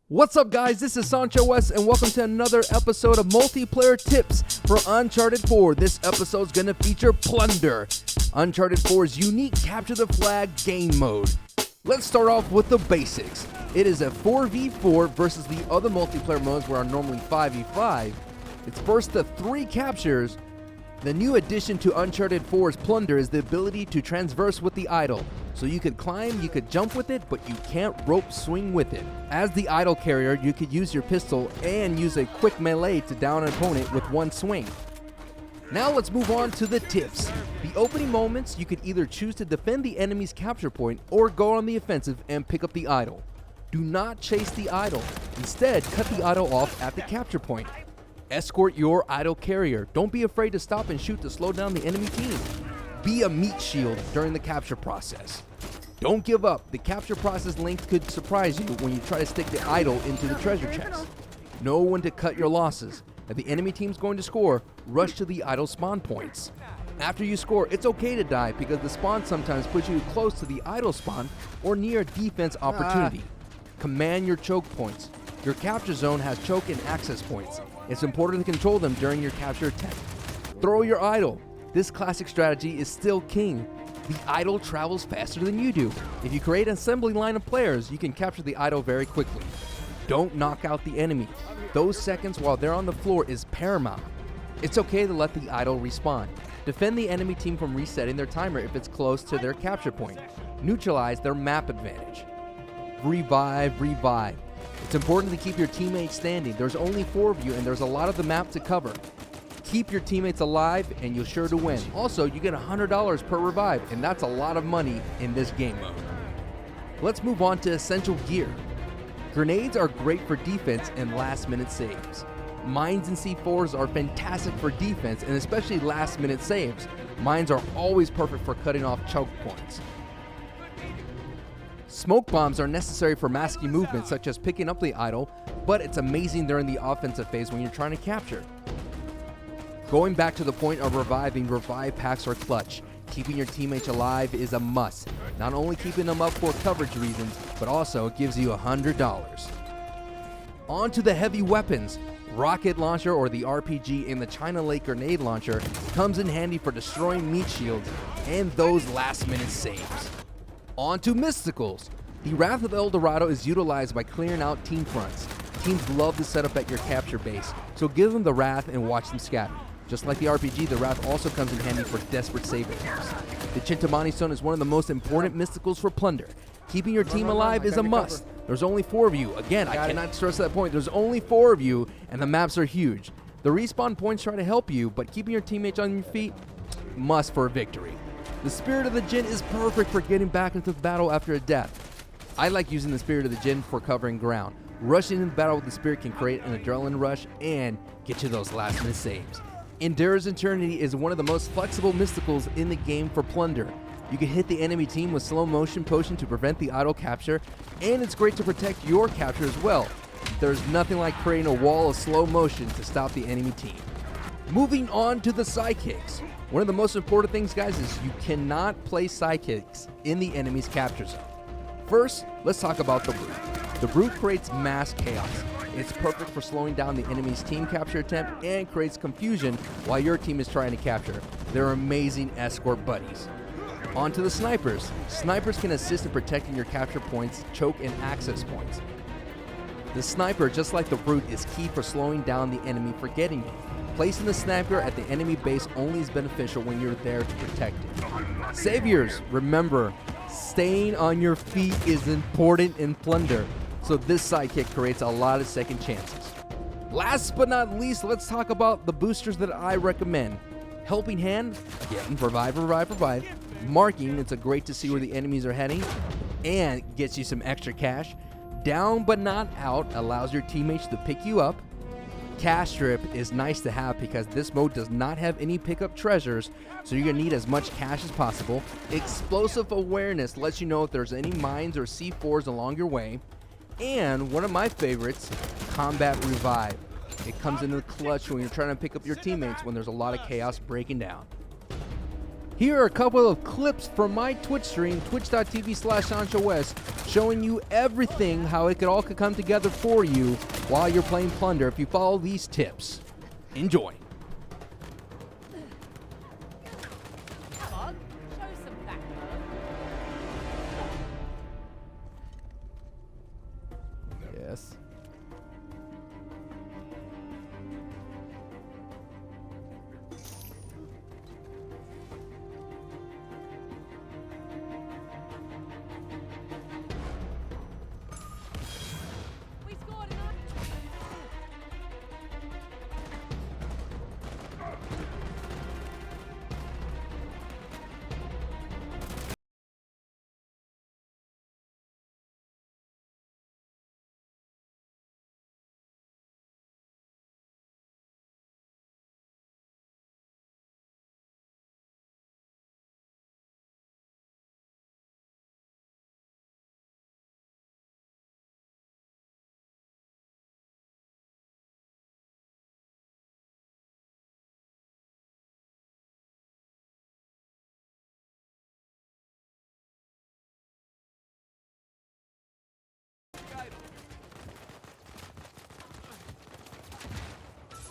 What's up, guys? This is Sancho West, and welcome to another episode of Multiplayer Tips for Uncharted 4. This episode is going to feature Plunder, Uncharted 4's unique Capture the Flag game mode. Let's start off with the basics. It is a 4v4 versus the other multiplayer modes where are normally 5v5. It's first to 3 captures. The new addition to Uncharted 4's Plunder is the ability to transverse with the idol. So you could climb, you could jump with it, but you can't rope swing with it. As the idol carrier, you could use your pistol and use a quick melee to down an opponent with one swing. Now let's move on to the tips. The opening moments, you could either choose to defend the enemy's capture point or go on the offensive and pick up the idol. Do not chase the idol. Instead, cut the idol off at the capture point. Escort your idol carrier. Don't be afraid to stop and shoot to slow down the enemy team. Be a meat shield during the capture process. Don't give up. The capture process length could surprise you when you try to stick the idol into the treasure chest. Know when to cut your losses. If the enemy team's going to score, rush to the idol spawn points. After you score, it's okay to die because the spawn sometimes puts you close to the idol spawn or near a defense opportunity. Command your choke points. Your capture zone has choke and access points. It's important to control them during your capture attempt. Throw your idol. This classic strategy is still king. The idol travels faster than you do. If you create an assembly line of players, you can capture the idol very quickly. Don't knock out the enemy. Those seconds while they're on the floor is paramount. It's okay to let the idol respawn. Defend the enemy team from resetting their timer if it's close to their capture point. Neutralize their map advantage. Revive. It's important to keep your teammates standing. There's only 4 of you and there's a lot of the map to cover. Keep your teammates alive and you're sure to win. Also, you get $100 per revive, and that's a lot of money in this game mode. Let's move on to essential gear. Grenades are great for defense and last-minute saves. Mines and C4s are fantastic for defense and especially last-minute saves. Mines are always perfect for cutting off choke points. Smoke bombs are necessary for masking movements such as picking up the idol, but it's amazing during the offensive phase when you're trying to capture. Going back to the point of reviving, revive packs are clutch. Keeping your teammates alive is a must. Not only keeping them up for coverage reasons, but also gives you $100. On to the heavy weapons. Rocket launcher or the RPG in the China Lake grenade launcher comes in handy for destroying meat shields and those last minute saves. On to mysticals. The Wrath of El Dorado is utilized by clearing out team fronts. Teams love to set up at your capture base, so give them the Wrath and watch them scatter. Just like the RPG, the Wrath also comes in handy for desperate save attempts. The Chintamani Stone is one of the most important mysticals for Plunder. Keeping your team alive is a must. There's only 4 of you. Again, I cannot stress that point. There's only 4 of you, and the maps are huge. The respawn points try to help you, but keeping your teammates on your feet, must for a victory. The Spirit of the Djinn is perfect for getting back into the battle after a death. I like using the Spirit of the Djinn for covering ground. Rushing into battle with the Spirit can create an adrenaline rush and get you those last minute saves. Endurer's Eternity is one of the most flexible mysticals in the game for Plunder. You can hit the enemy team with slow motion potion to prevent the idol capture, and it's great to protect your capture as well. There's nothing like creating a wall of slow motion to stop the enemy team. Moving on to the sidekicks. One of the most important things, guys, is you cannot place sidekicks in the enemy's capture zone. First, let's talk about the Brute. The Brute creates mass chaos. It's perfect for slowing down the enemy's team capture attempt and creates confusion while your team is trying to capture. They're amazing escort buddies. On to the snipers. Snipers can assist in protecting your capture points, choke, and access points. The sniper, just like the Brute, is key for slowing down the enemy for getting you. Placing the sniper at the enemy base only is beneficial when you're there to protect it. Saviors, remember, staying on your feet is important in Plunder. So this sidekick creates a lot of second chances. Last but not least, let's talk about the boosters that I recommend. Helping Hand, again, revive. Marking, it's great to see where the enemies are heading and gets you some extra cash. Down but not out allows your teammates to pick you up. Cash Strip is nice to have because this mode does not have any pickup treasures, so you're going to need as much cash as possible. Explosive Awareness lets you know if there's any mines or C4s along your way. And one of my favorites, Combat Revive. It comes into the clutch when you're trying to pick up your teammates when there's a lot of chaos breaking down. Here are a couple of clips from my Twitch stream, twitch.tv/AnshaWest, showing you everything, how it could come together for you while you're playing Plunder if you follow these tips. Enjoy. Come on, show some backbone. Yes. We scored enough.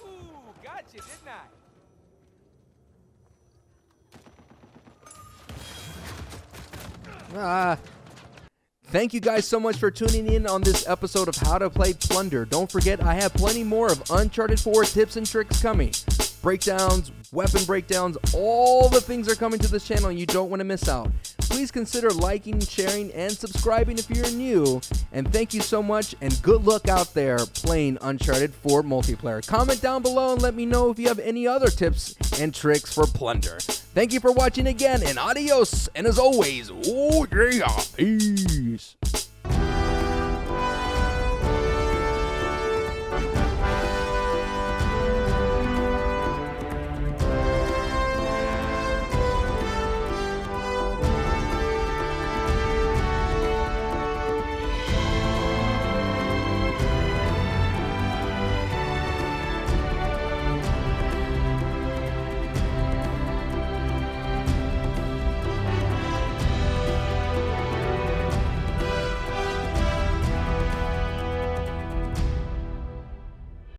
Ooh, gotcha, didn't I? Thank you guys so much for tuning in on this episode of How to Play Plunder. Don't forget, I have plenty more of Uncharted 4 tips and tricks coming. Breakdowns, weapon breakdowns, all the things are coming to this channel and you don't want to miss out. Please consider liking, sharing, and subscribing if you're new. And thank you so much, and good luck out there playing Uncharted 4 multiplayer. Comment down below and let me know if you have any other tips and tricks for Plunder. Thank you for watching again, and adios. And as always, oh yeah, peace.